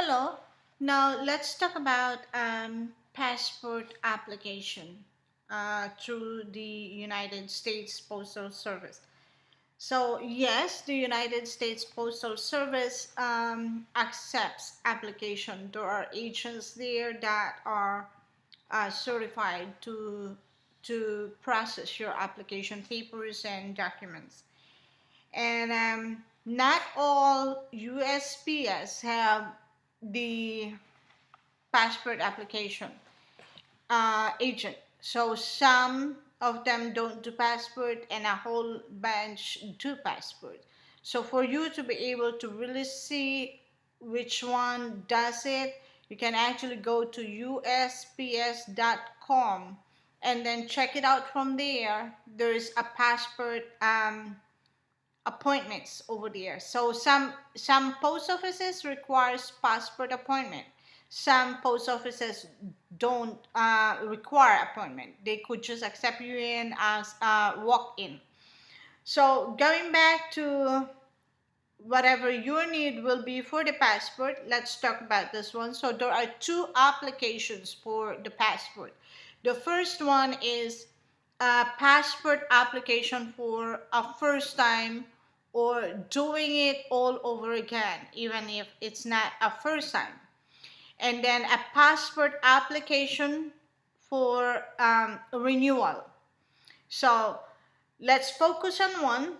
Hello. Now let's talk about passport application through the United States Postal Service. So yes, the United States Postal Service accepts application. There are agents there that are certified to process your application papers and documents. And not all USPS have the passport application agent. So some of them don't do passport, and a whole bunch do passport. So for you to be able to really see which one does it, you can actually go to USPS.com and then check it out from there. There is a passport appointments over there. So some post offices requires passport appointment. Some post offices don't require appointment. They could just accept you in as a walk-in. So going back to whatever your need will be for the passport, let's talk about this one. So there are two applications for the passport. The first one is a passport application for a first time or doing it all over again, even if it's not a first time. And then a passport application for renewal. So let's focus on one.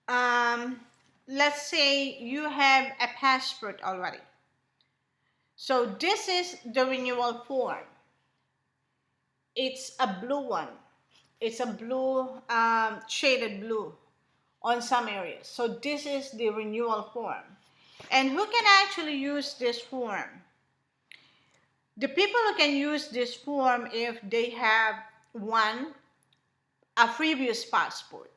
Um, let's say you have a passport already. So this is the renewal form. It's a blue one. It's a blue, shaded blue on some areas. So this is the renewal form. And who can actually use this form? The people who can use this form if they have one, a previous passport.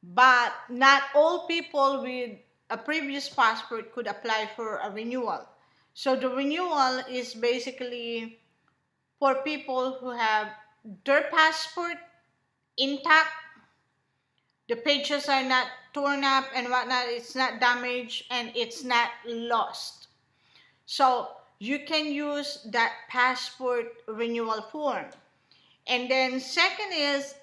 But not all people with a previous passport could apply for a renewal. So the renewal is basically for people who have their passport intact, the pages are not torn up and whatnot, it's not damaged and it's not lost. So you can use that passport renewal form. And then second is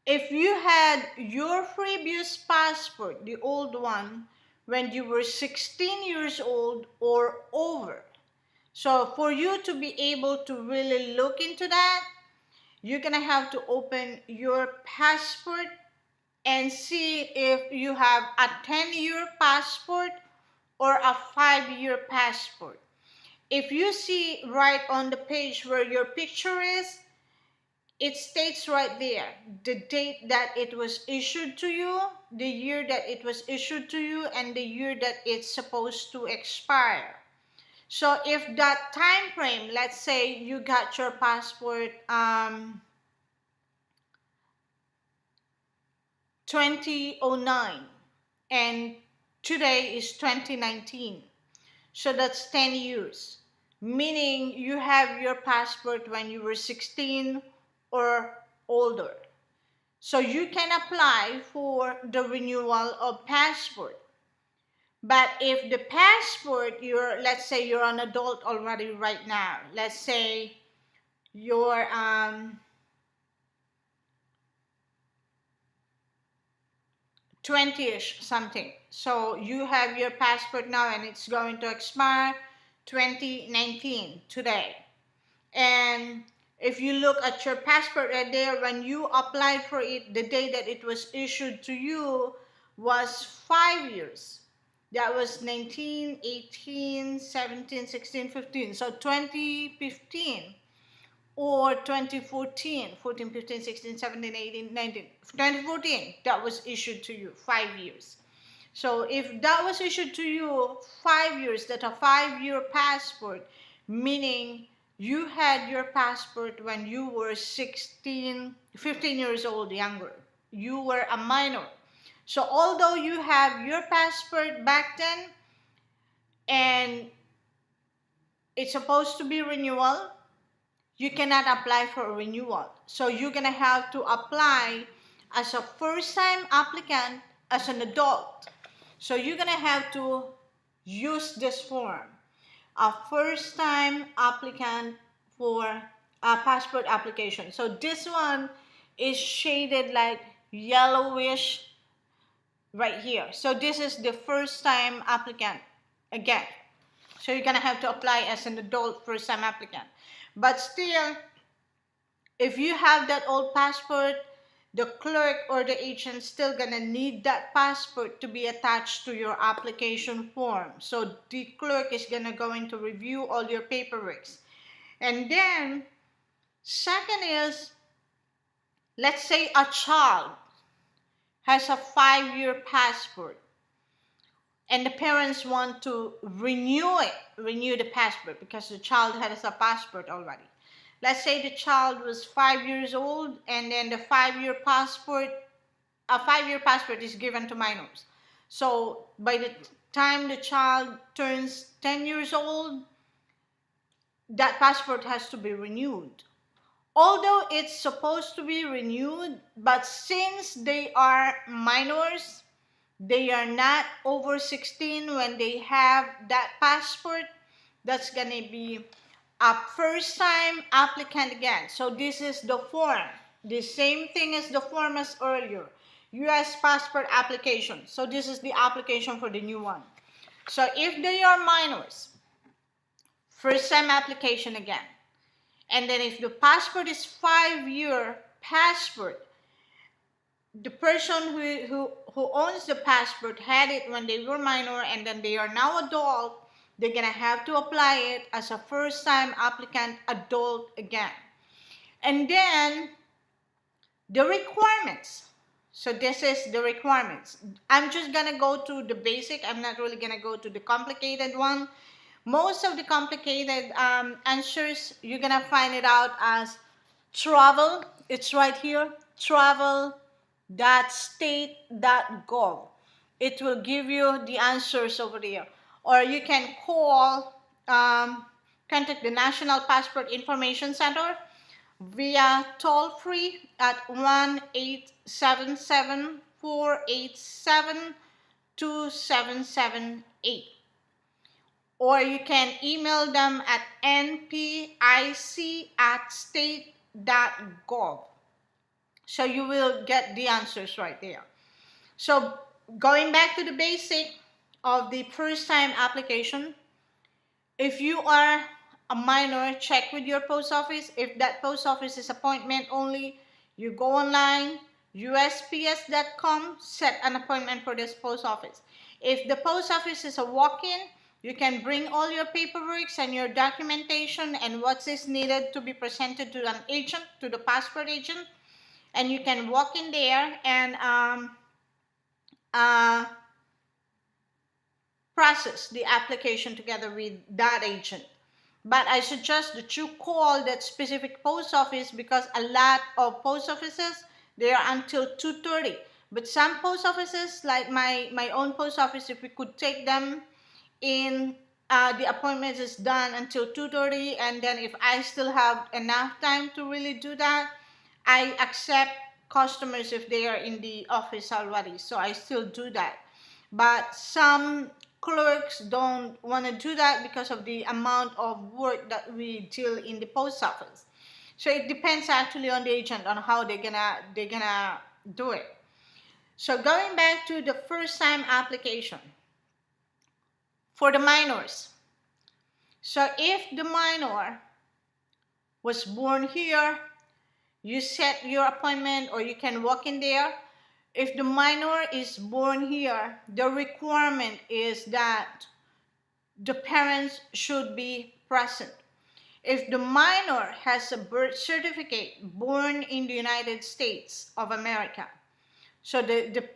if you had your previous passport, the old one, when you were 16 years old or over. So for you to be able to really look into that, you're gonna have to open your passport and see if you have a 10-year passport or a 5-year passport. If you see right on the page where your picture is, it states right there the date that it was issued to you, the year that it was issued to you, and the year that it's supposed to expire. So if that time frame, let's say you got your passport 2009 and today is 2019, so that's 10 years, meaning you have your passport when you were 16 or older. So you can apply for the renewal of passport. But if the passport, let's say you're an adult already right now, let's say you're 20ish something. So you have your passport now and it's going to expire 2019 today. And if you look at your passport right there, when you applied for it, the day that it was issued to you was 5 years. That was 19, 18, 17, 16, 15. So 2015 or 2014, 14, 15, 16, 17, 18, 19, 2014, that was issued to you, 5 years. So if that was issued to you 5 years, that's a 5-year passport, meaning you had your passport when you were 16, 15 years old younger. You were a minor. So although you have your passport back then and it's supposed to be renewal, you cannot apply for a renewal. So you're going to have to apply as a first-time applicant as an adult. So you're gonna have to use this form. A first-time applicant for a passport application. So this one is shaded like yellowish right here. So this is the first-time applicant again. So you're gonna have to apply as an adult first-time applicant. But still, if you have that old passport, the clerk or the agent still gonna need that passport to be attached to your application form. So the clerk is going to review all your paperwork. And then, second is, let's say a child has a 5-year passport and the parents want to renew the passport because the child has a passport already. Let's say the child was 5 years old and then the 5-year passport, a 5-year passport is given to minors. So by the time the child turns 10 years old, that passport has to be renewed. Although it's supposed to be renewed, but since they are minors, they are not over 16 when they have that passport, that's going to be a first time applicant again. So this is the form, the same thing as the form as earlier, US passport application. So this is the application for the new one. So if they are minors, first time application again. And then if the passport is 5-year passport, the person who owns the passport had it when they were minor and then they are now adult, they're going to have to apply it as a first-time applicant adult again. And then the requirements. So this is the requirements. I'm just going to go to the basic. I'm not really going to go to the complicated one. Most of the complicated answers, you're going to find it out as travel. It's right here. Travel.state.gov. It will give you the answers over there. Or you can contact the National Passport Information Center via toll free at 1-877-487-2778. Or you can email them at npic@state.gov. So you will get the answers right there. So going back to the basic of the first time application, if you are a minor, check with your post office. If that post office is appointment only, you go online, USPS.com, set an appointment for this post office. If the post office is a walk-in, you can bring all your paperwork and your documentation and what is needed to be presented to an agent, to the passport agent, and you can walk in there and process the application together with that agent. But I suggest that you call that specific post office because a lot of post offices, they are until 2:30. But some post offices, like my own post office, if we could take them in, the appointment is done until 2:30, and then if I still have enough time to really do that, I accept customers if they are in the office already. So I still do that. But some clerks don't want to do that because of the amount of work that we deal in the post office. So it depends actually on the agent on how they're gonna do it. So going back to the first time application for the minors. So if the minor was born here, you set your appointment or you can walk in there. If the minor is born here, the requirement is that the parents should be present. If the minor has a birth certificate born in the United States of America, so the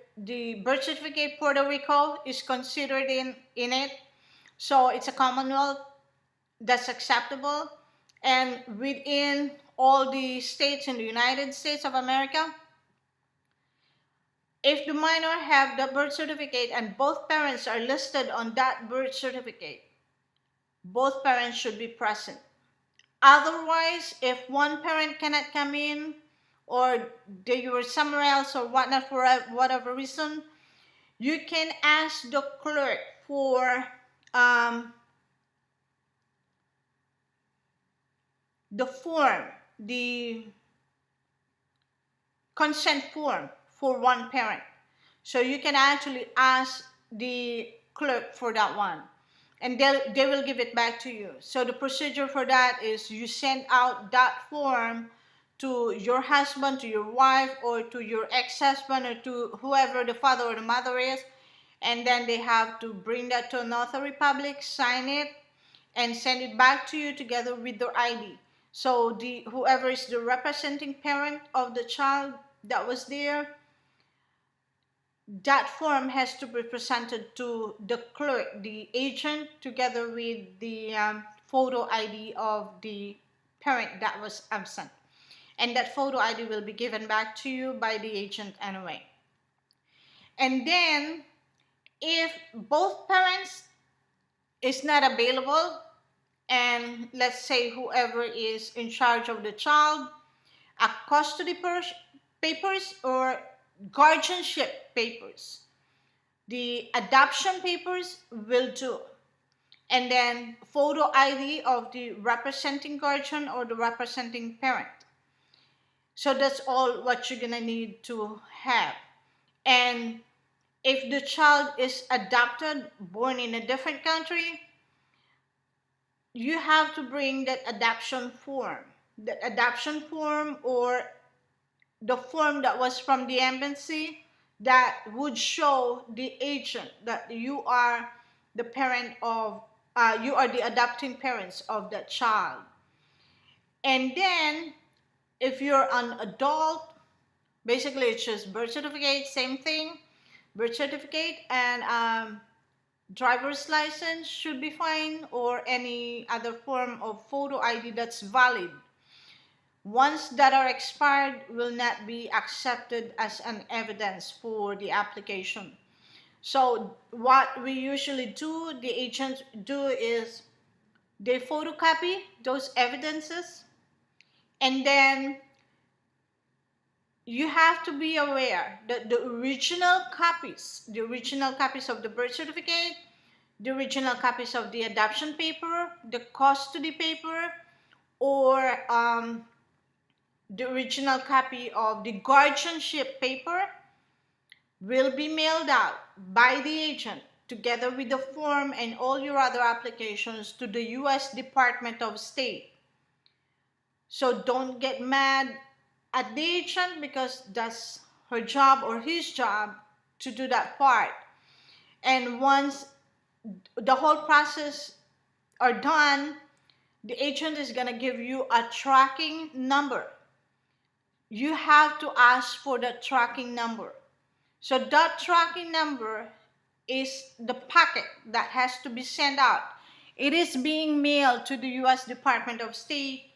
birth certificate Puerto Rico is considered in it, so it's a Commonwealth, that's acceptable. And within all the states in the United States of America, if the minor have the birth certificate and both parents are listed on that birth certificate, both parents should be present. Otherwise, if one parent cannot come in or they were somewhere else or whatnot for whatever reason, you can ask the clerk for um, the form, the consent form for one parent. So you can actually ask the clerk for that one, and they will give it back to you. So the procedure for that is you send out that form to your husband, to your wife, or to your ex-husband, or to whoever the father or the mother is, and then they have to bring that to a notary public, sign it, and send it back to you together with their ID. So the whoever is the representing parent of the child that was there, that form has to be presented to the clerk, the agent, together with the photo ID of the parent that was absent. And that photo ID will be given back to you by the agent anyway. And then, if both parents is not available, and let's say whoever is in charge of the child, a custody papers or guardianship papers, the adoption papers will do, and then photo ID of the representing guardian or the representing parent. So that's all what you're gonna need to have. And if the child is adopted, born in a different country, you have to bring that adoption form. That adoption form, or the form that was from the embassy, that would show the agent that you are the parent of, you are the adopting parents of that child. And then, if you're an adult, basically it's just birth certificate, same thing. Birth certificate and driver's license should be fine, or any other form of photo ID that's valid. Ones that are expired will not be accepted as an evidence for the application. So what we usually do, the agents do, is they photocopy those evidences, and then you have to be aware that the original copies of the birth certificate, the original copies of the adoption paper, the custody paper, or the original copy of the guardianship paper will be mailed out by the agent together with the form and all your other applications to the U.S. Department of State. So don't get mad at the agent, because that's her job or his job to do that part. And once the whole process are done, the agent is going to give you a tracking number. You have to ask for the tracking number. So that tracking number is the packet that has to be sent out. It is being mailed to the U.S. Department of State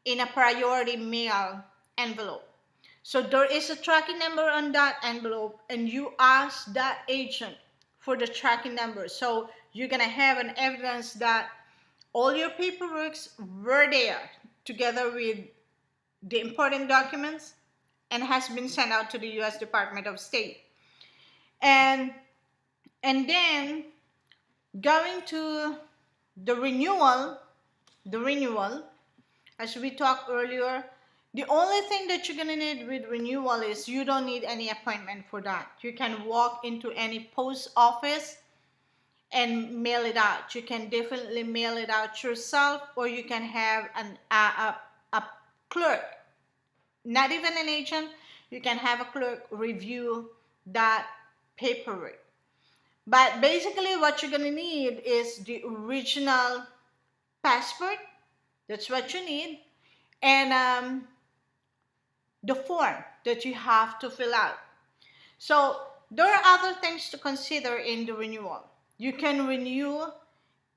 in a priority mail envelope. So there is a tracking number on that envelope, and you ask that agent for the tracking number. So you're gonna have an evidence that all your paperwork were there together with the important documents and has been sent out to the U.S. Department of State. And then going to the renewal, as we talked earlier, the only thing that you're going to need with renewal is you don't need any appointment for that. You can walk into any post office and mail it out. You can definitely mail it out yourself, or you can have a clerk, not even an agent. You can have a clerk review that paperwork. But basically what you're going to need is the original passport. That's what you need. And the form that you have to fill out. So there are other things to consider in the renewal. You can renew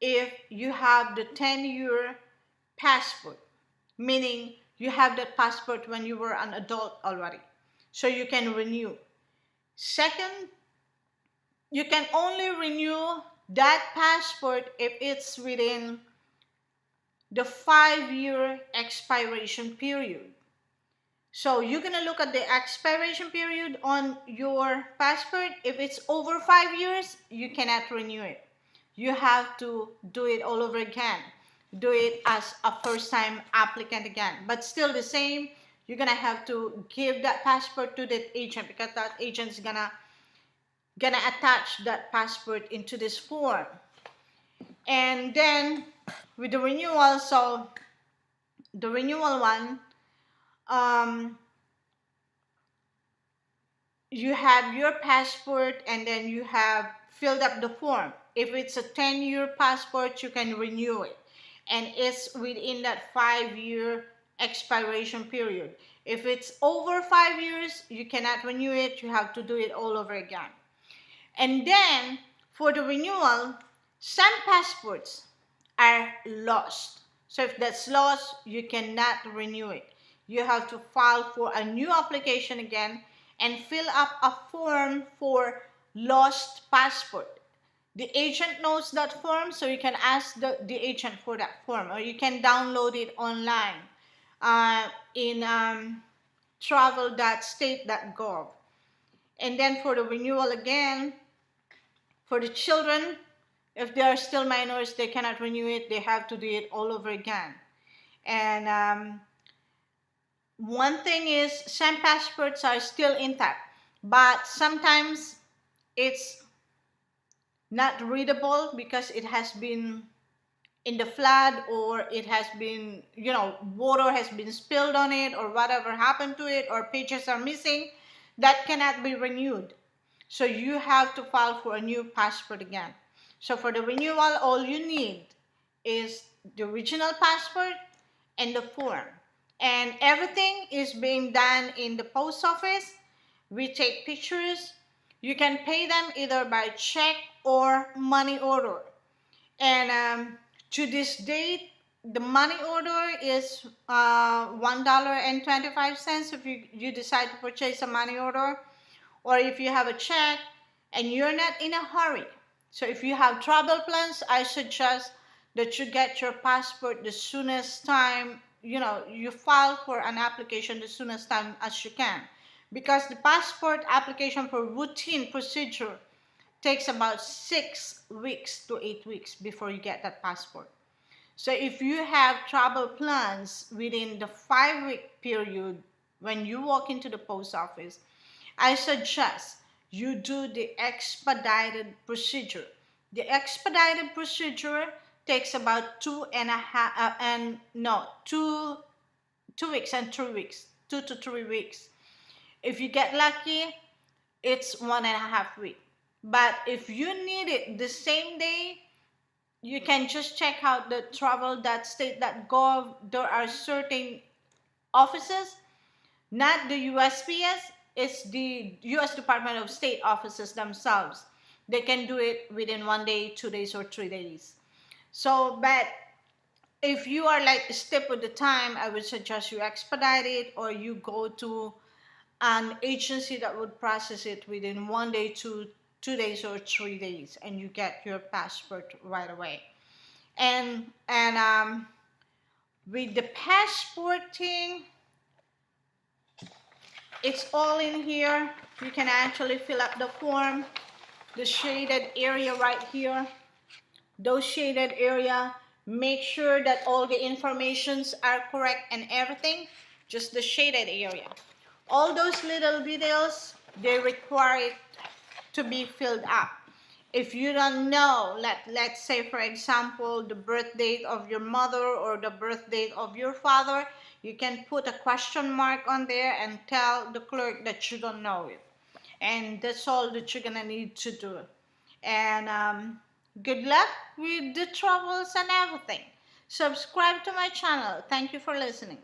if you have the 10-year passport, meaning you have that passport when you were an adult already. So you can renew. Second, you can only renew that passport if it's within the 5-year expiration period. So you're gonna look at the expiration period on your passport. If it's over 5 years, you cannot renew it. You have to do it all over again. Do it as a first-time applicant again. But still the same, you're gonna have to give that passport to that agent, because that agent's gonna attach that passport into this form. And then with the renewal, so the renewal one, um, you have your passport and then you have filled up the form. If it's a 10-year passport, you can renew it. And it's within that 5-year expiration period. If it's over 5 years, you cannot renew it. You have to do it all over again. And then for the renewal, some passports are lost. So if that's lost, you cannot renew it. You have to file for a new application again and fill up a form for lost passport. The agent knows that form, so you can ask the agent for that form, or you can download it online in travel.state.gov. And then for the renewal again, for the children, if they are still minors, they cannot renew it. They have to do it all over again. And one thing is, some passports are still intact, but sometimes it's not readable because it has been in the flood, or it has been, water has been spilled on it, or whatever happened to it, or pages are missing. That cannot be renewed. So you have to file for a new passport again. So for the renewal, all you need is the original passport and the form. And everything is being done in the post office. We take pictures. You can pay them either by check or money order. And to this date, the money order is $1.25 if you decide to purchase a money order, or if you have a check and you're not in a hurry. So if you have travel plans, I suggest that you get your passport the soonest time, you file for an application the soonest time as you can. Because the passport application for routine procedure takes about 6 weeks to 8 weeks before you get that passport. So if you have travel plans within the 5-week period when you walk into the post office, I suggest you do the expedited procedure. The expedited procedure takes about 2 weeks and 3 weeks, 2 to 3 weeks. If you get lucky, it's 1.5 weeks. But if you need it the same day, you can just check out the travel.state.gov. There are certain offices, not the USPS, it's the US Department of State offices themselves. They can do it within 1 day, 2 days, or 3 days. So, but if you are like step with the time, I would suggest you expedite it, or you go to an agency that would process it within 1 day, 2 days, or 3 days, and you get your passport right away. And with the passport thing, it's all in here. You can actually fill up the form. The shaded area right here, those shaded area, make sure that all the informations are correct and everything. Just the shaded area. All those little details, they require it to be filled up. If you don't know, let's say for example, the birth date of your mother or the birth date of your father, you can put a question mark on there and tell the clerk that you don't know it. And that's all that you're gonna need to do. And good luck with the travels and everything. Subscribe to my channel. Thank you for listening.